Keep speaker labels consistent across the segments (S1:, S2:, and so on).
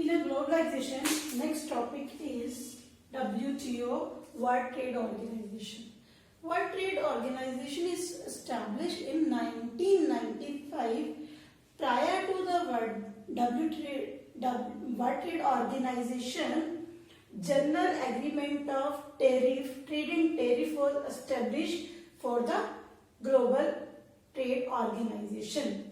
S1: In a globalization, next topic is WTO, World Trade Organization. World Trade Organization is established in 1995 prior to the World Trade Organization. General Agreement of Trade and Tariff was established for the Global Trade Organization.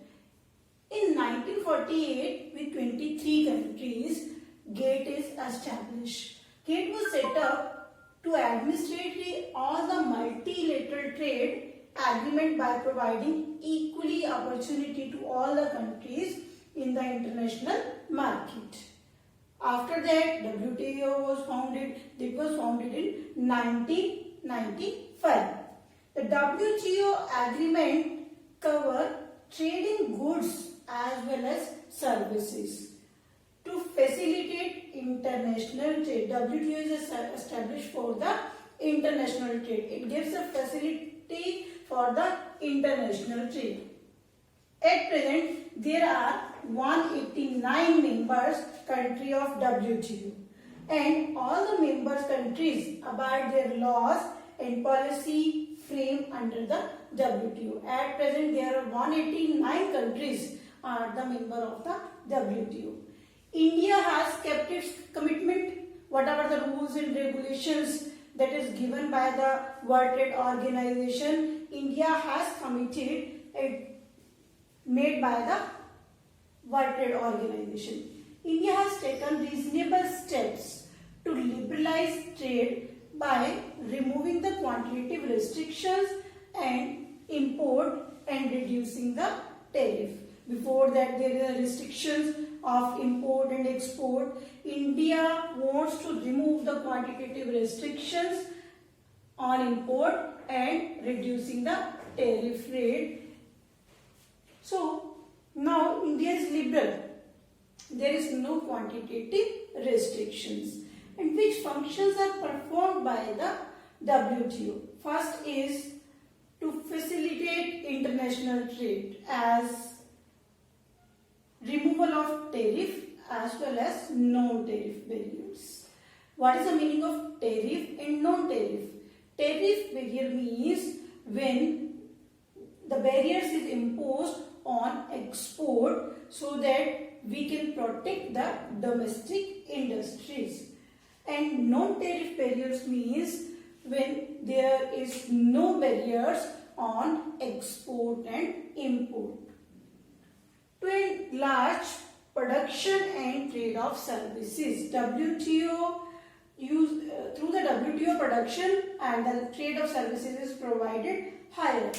S1: In 1948, with 23 countries, GATE is established. GATE was set up to administrate all the multilateral trade agreement by providing equally opportunity to all the countries in the international market. After that, WTO was founded. It was founded in 1995. The WTO agreement cover trading goods as well as services. To facilitate international trade, WTO is established for the international trade. It gives a facility for the international trade. At present, there are 189 members country of WTO, and all the members countries abide their laws and policy frame under the WTO. At present, there are 189 countries are the member of the WTO. India has kept its commitment, whatever the rules and regulations that is given by the World Trade Organization, India has committed it made by the World Trade Organization. India has taken reasonable steps to liberalize trade by removing the quantitative restrictions and import and reducing the tariff. Before that, there are restrictions of import and export. India wants to remove the quantitative restrictions on import and reducing the tariff rate. So now India is liberal. There is no quantitative restrictions. And which functions are performed by the WTO? First is to facilitate international trade as removal of tariff as well as non-tariff barriers. What is the meaning of tariff and non-tariff? Tariff barrier means when the barriers is imposed on export so that we can protect the domestic industries. And non-tariff barriers means when there is no barriers on export and import. To enlarge production and trade of services, WTO through the WTO production and the trade of services is provided higher.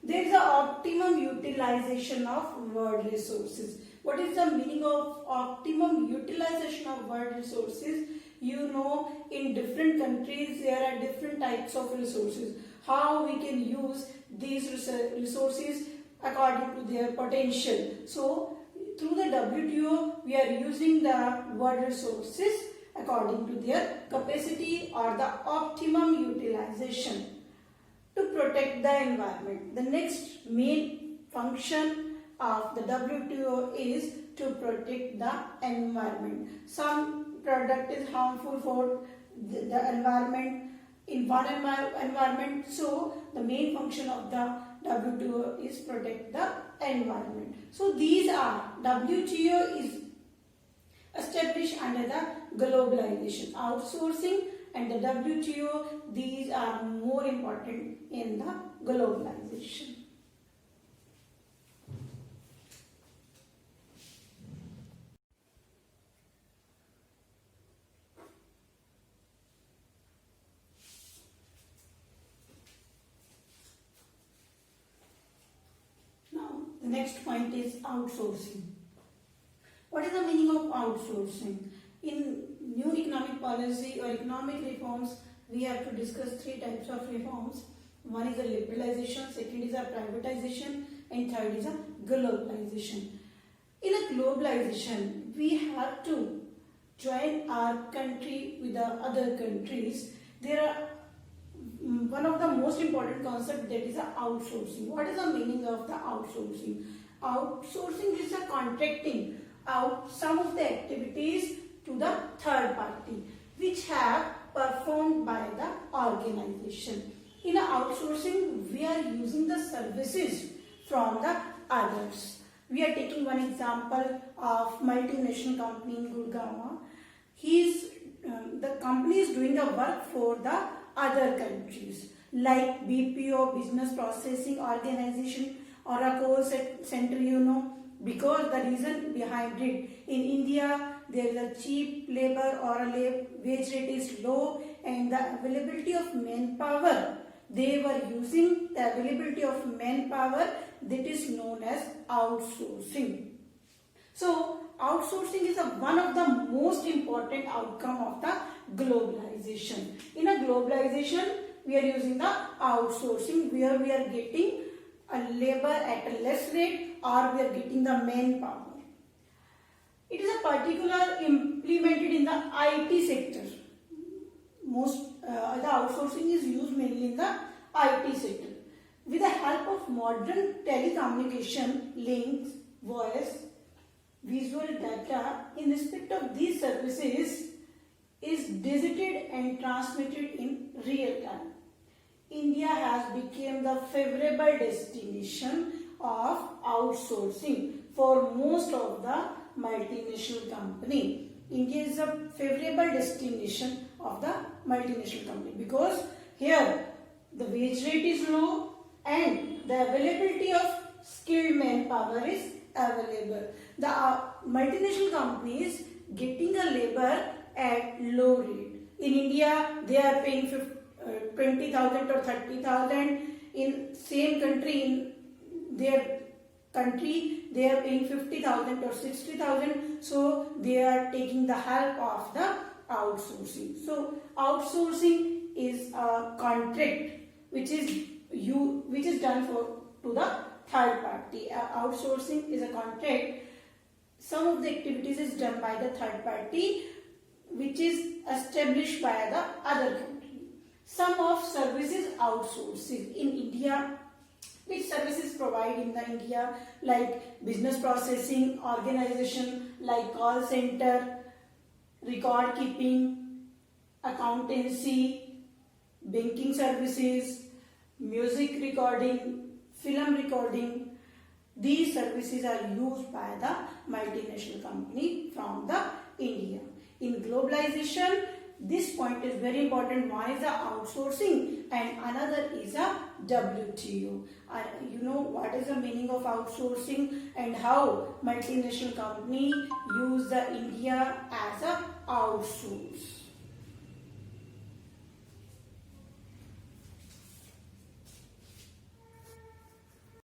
S1: There is an optimum utilization of world resources. What is the meaning of optimum utilization of world resources? You know, in different countries there are different types of resources. How we can use these resources according to their potential. So, through the WTO, we are using the world resources according to their capacity or the optimum utilization to protect the environment. The next main function of the WTO is to protect the environment. Some product is harmful for the environment, in one environment, so the main function of the WTO is protect the environment. So these are, WTO is established under the globalization, outsourcing and the WTO, these are more important in the globalization. The next point is outsourcing. What is the meaning of outsourcing? In new economic policy or economic reforms, we have to discuss three types of reforms. One is a liberalization, second is a privatization, and third is a globalization. In a globalization, we have to join our country with the other countries. There are one of the most important concept, that is outsourcing. What is the meaning of the outsourcing? Outsourcing is a contracting out some of the activities to the third party which have performed by the organization. In outsourcing, we are using the services from the others. We are taking one example of multinational company in Gurgaon. The company is doing the work for the other countries like BPO, business processing organization, or a call center, because the reason behind it, in India there is a cheap labor or a wage rate is low, and the availability of manpower, they were using the availability of manpower, that is known as outsourcing. So outsourcing is one of the most important outcome of the globalization. In a globalization, we are using the outsourcing where we are getting a labor at a less rate, or we are getting the manpower. It is a particular implemented in the IT sector. The outsourcing is used mainly in the IT sector. With the help of modern telecommunication links, voice, visual data in respect of these services is digited and transmitted in real time. India has become the favorable destination of outsourcing for most of the multinational company. India is a favorable destination of the multinational company because here the wage rate is low and the availability of skilled manpower is available. The multinational companies getting a labor at low rate. In India, they are paying 20,000 or 30,000. In same country, in their country, they are paying 50,000 or 60,000. So they are taking the help of the outsourcing. So outsourcing is a contract which is done to the third party. Outsourcing is a contract. Some of the activities is done by the third party which is established by the other country. Some of services outsourcing in India. Which services provide in the India, like business processing organization, like call center, record keeping, accountancy, banking services, music recording, film recording. These services are used by the multinational company from the India. In globalization, this point is very important. One is the outsourcing and another is a WTO. You know what is the meaning of outsourcing and how multinational company use the India as a outsource.